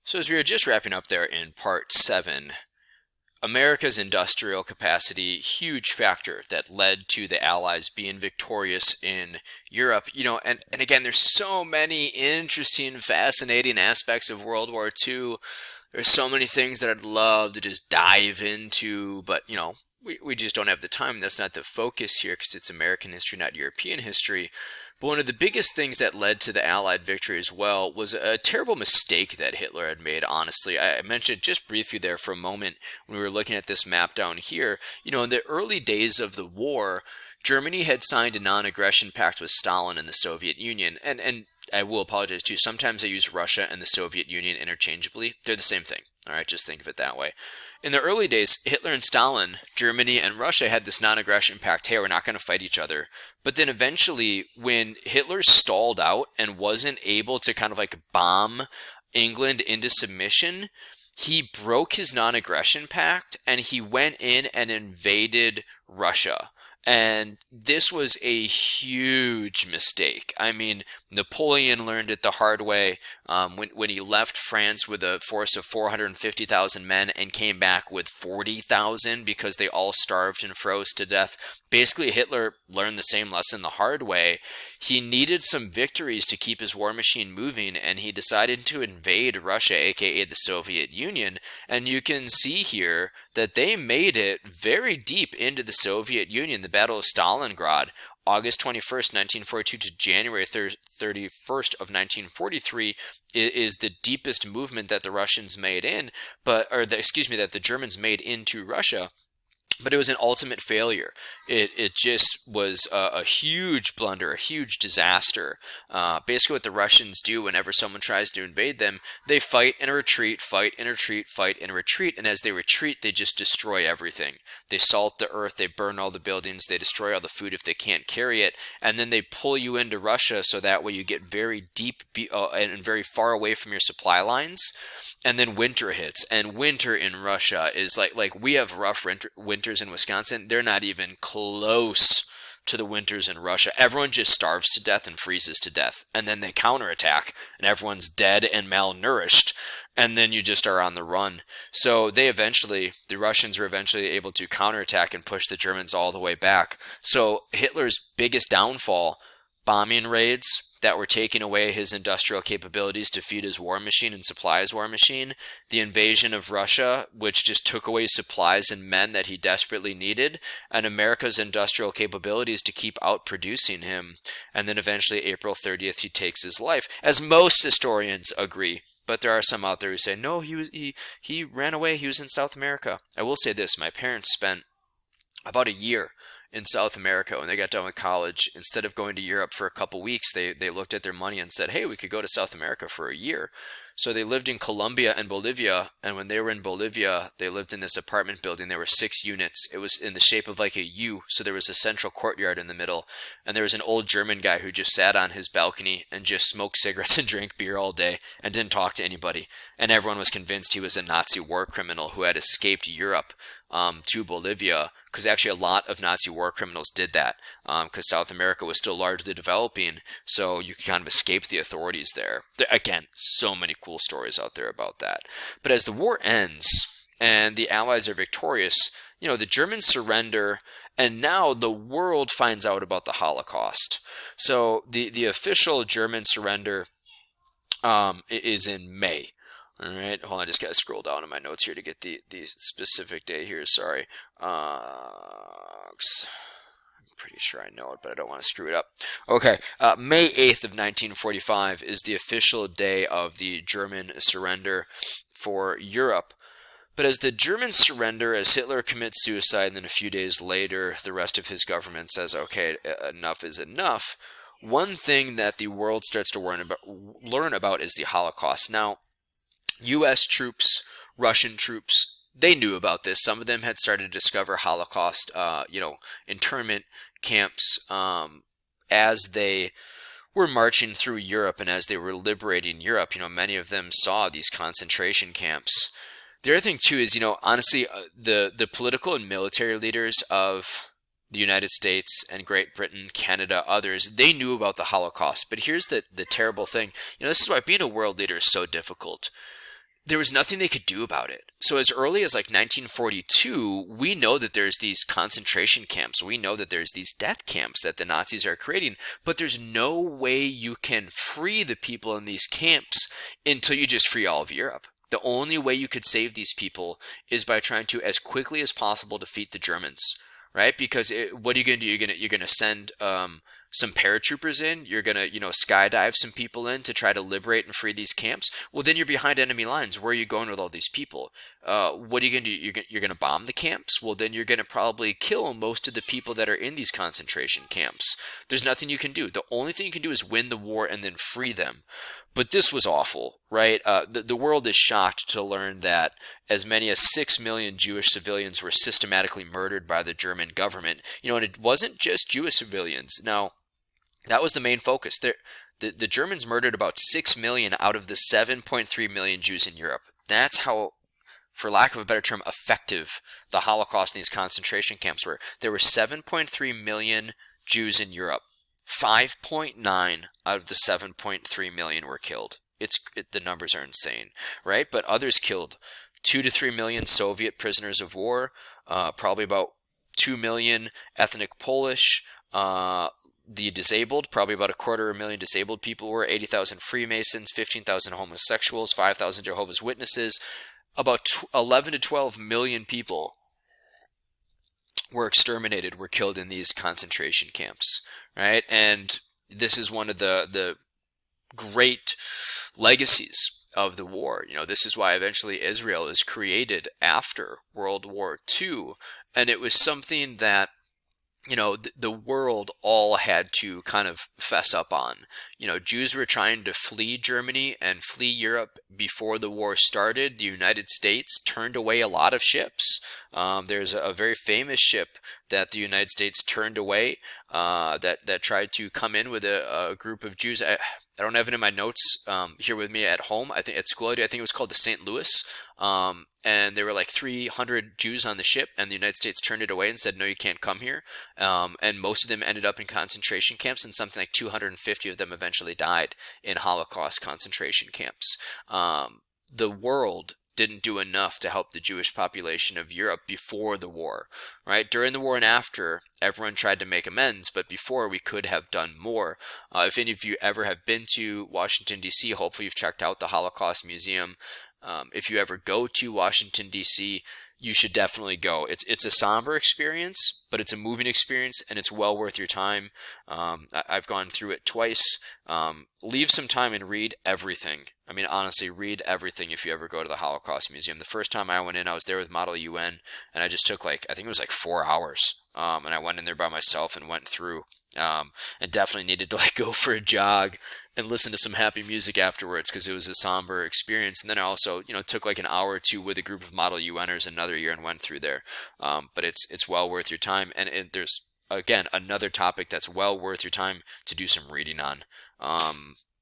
So as we were just wrapping up there in part 7, America's industrial capacity, huge factor that led to the Allies being victorious in Europe. And again, there's so many interesting, fascinating aspects of World War II. There's so many things that I'd love to just dive into, but we just don't have the time. That's not the focus here because it's American history, not European history. But one of the biggest things that led to the Allied victory as well was a terrible mistake that Hitler had made, honestly. I mentioned just briefly there for a moment when we were looking at this map down here. In the early days of the war, Germany had signed a non-aggression pact with Stalin and the Soviet Union. And I will apologize too. Sometimes I use Russia and the Soviet Union interchangeably. They're the same thing. All right, just think of it that way. In the early days, Hitler and Stalin, Germany and Russia had this non-aggression pact. Hey, we're not going to fight each other. But then eventually, when Hitler stalled out and wasn't able to kind of like bomb England into submission, he broke his non-aggression pact and he went in and invaded Russia. And this was a huge mistake. I mean, Napoleon learned it the hard way when he left France with a force of 450,000 men and came back with 40,000 because they all starved and froze to death. Basically, Hitler learned the same lesson the hard way. He needed some victories to keep his war machine moving, and he decided to invade Russia, aka the Soviet Union. And you can see here that they made it very deep into the Soviet Union. The Battle of Stalingrad, August 21st, 1942 to January 31st of 1943 is the deepest movement that the Russians made in, that the Germans made into Russia. But it was an ultimate failure. It just was a huge blunder, a huge disaster. Basically what the Russians do whenever someone tries to invade them, they fight and retreat, fight and retreat, fight and retreat. And as they retreat, they just destroy everything. They salt the earth, they burn all the buildings, they destroy all the food if they can't carry it. And then they pull you into Russia so that way you get very deep and very far away from your supply lines. And then winter hits, and winter in Russia is like we have rough winters in Wisconsin. They're not even close to the winters in Russia. Everyone just starves to death and freezes to death, and then they counterattack, and everyone's dead and malnourished, and then you just are on the run. So the Russians were eventually able to counterattack and push the Germans all the way back. So Hitler's biggest downfall, bombing raids that were taking away his industrial capabilities to feed his war machine and supply his war machine, the invasion of Russia, which just took away supplies and men that he desperately needed, and America's industrial capabilities to keep outproducing him. And then eventually, April 30th, he takes his life, as most historians agree. But there are some out there who say, no, he ran away, he was in South America. I will say this, my parents spent about a year in South America when they got done with college. Instead of going to Europe for a couple weeks, they looked at their money and said, hey, we could go to South America for a year. So they lived in Colombia and Bolivia, and when they were in Bolivia, they lived in this apartment building. There were 6 units. It was in the shape of like a U, so there was a central courtyard in the middle, and there was an old German guy who just sat on his balcony and just smoked cigarettes and drank beer all day and didn't talk to anybody. And everyone was convinced he was a Nazi war criminal who had escaped Europe to Bolivia, because actually a lot of Nazi war criminals did that because South America was still largely developing, so you could kind of escape the authorities there. Again, so many cool stories out there about that. But as the war ends and the Allies are victorious, the Germans surrender, and now the world finds out about the Holocaust. So the official German surrender is in May. All right, hold on, I just got to scroll down in my notes here to get the specific date here, sorry. I'm pretty sure I know it, but I don't want to screw it up. Okay, May 8th of 1945 is the official day of the German surrender for Europe. But as the Germans surrender, as Hitler commits suicide, and then a few days later, the rest of his government says, okay, enough is enough, one thing that the world starts to learn about is the Holocaust. Now, U.S. troops, Russian troops, they knew about this. Some of them had started to discover Holocaust, internment camps as they were marching through Europe and as they were liberating Europe. Many of them saw these concentration camps. The other thing, too, is, honestly, the political and military leaders of the United States and Great Britain, Canada, others, they knew about the Holocaust. But here's the terrible thing. This is why being a world leader is so difficult. there was nothing they could do about it. So as early as like 1942, we know that there's these concentration camps. We know that there's these death camps that the Nazis are creating, but there's no way you can free the people in these camps until you just free all of Europe. The only way you could save these people is by trying to, as quickly as possible, defeat the Germans, right? Because what are you going to do? You're gonna send some paratroopers in. You're gonna skydive some people in to try to liberate and free these camps. Well, then you're behind enemy lines. Where are you going with all these people? What are you gonna do? You're gonna bomb the camps. Well, then you're gonna probably kill most of the people that are in these concentration camps. There's nothing you can do. The only thing you can do is win the war and then free them. But this was awful, right? The world is shocked to learn that as many as 6 million Jewish civilians were systematically murdered by the German government. And it wasn't just Jewish civilians. Now, that was the main focus. The Germans murdered about 6 million out of the 7.3 million Jews in Europe. That's how, for lack of a better term, effective the Holocaust in these concentration camps were. There were 7.3 million Jews in Europe. 5.9 out of the 7.3 million were killed. The numbers are insane, right? But others killed 2 to 3 million Soviet prisoners of war, probably about 2 million ethnic Polish, the disabled, probably about 250,000 disabled people were, 80,000 Freemasons, 15,000 homosexuals, 5,000 Jehovah's Witnesses, about 11 to 12 million people were exterminated, were killed in these concentration camps, right? And this is one of the great legacies of the war. This is why eventually Israel is created after World War II, and it was something that the world all had to kind of fess up on. Jews were trying to flee Germany and flee Europe before the war started. The United States turned away a lot of ships. There's a very famous ship that the United States turned away that tried to come in with a group of Jews. I don't have it in my notes here with me at home. I think at school I think it was called the St. Louis. And there were like 300 Jews on the ship, and the United States turned it away and said, no, you can't come here. And most of them ended up in concentration camps, and something like 250 of them eventually died in Holocaust concentration camps. The world didn't do enough to help the Jewish population of Europe before the war, right? During the war and after, everyone tried to make amends, but before we could have done more. If any of you ever have been to Washington, D.C., hopefully you've checked out the Holocaust Museum. If you ever go to Washington, D.C., you should definitely go. It's a somber experience, but it's a moving experience, and it's well worth your time. I've gone through it twice. Leave some time and read everything. I mean, honestly, read everything if you ever go to the Holocaust Museum. The first time I went in, I was there with Model UN, and I just took I think it was 4 hours. And I went in there by myself and went through, and definitely needed to go for a jog and listen to some happy music afterwards, because it was a somber experience. And then I also, took an hour or two with a group of Model UNers another year and went through there. But it's well worth your time. And there's, again, another topic that's well worth your time to do some reading on.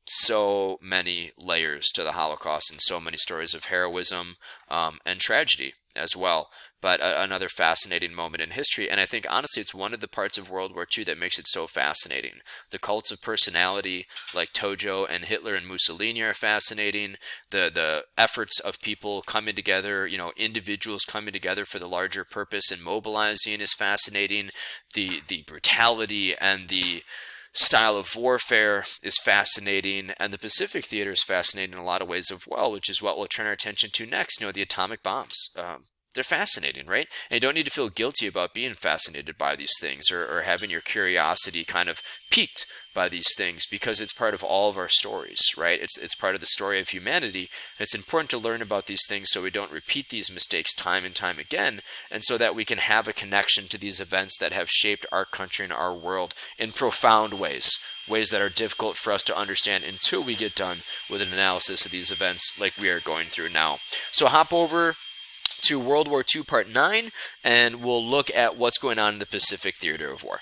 So many layers to the Holocaust, and so many stories of heroism and tragedy as well. But another fascinating moment in history. And I think, honestly, it's one of the parts of World War II that makes it so fascinating. The cults of personality like Tojo and Hitler and Mussolini are fascinating. The efforts of people coming together, individuals coming together for the larger purpose and mobilizing is fascinating. The brutality and the style of warfare is fascinating, and the Pacific Theater is fascinating in a lot of ways as well, which is what we'll turn our attention to next. The atomic bombs. They're fascinating, right? And you don't need to feel guilty about being fascinated by these things, or having your curiosity kind of piqued by these things, because it's part of all of our stories, right? It's part of the story of humanity. And it's important to learn about these things so we don't repeat these mistakes time and time again, and so that we can have a connection to these events that have shaped our country and our world in profound ways that are difficult for us to understand until we get done with an analysis of these events like we are going through now. So hop over to World War II Part 9, and we'll look at what's going on in the Pacific Theater of War.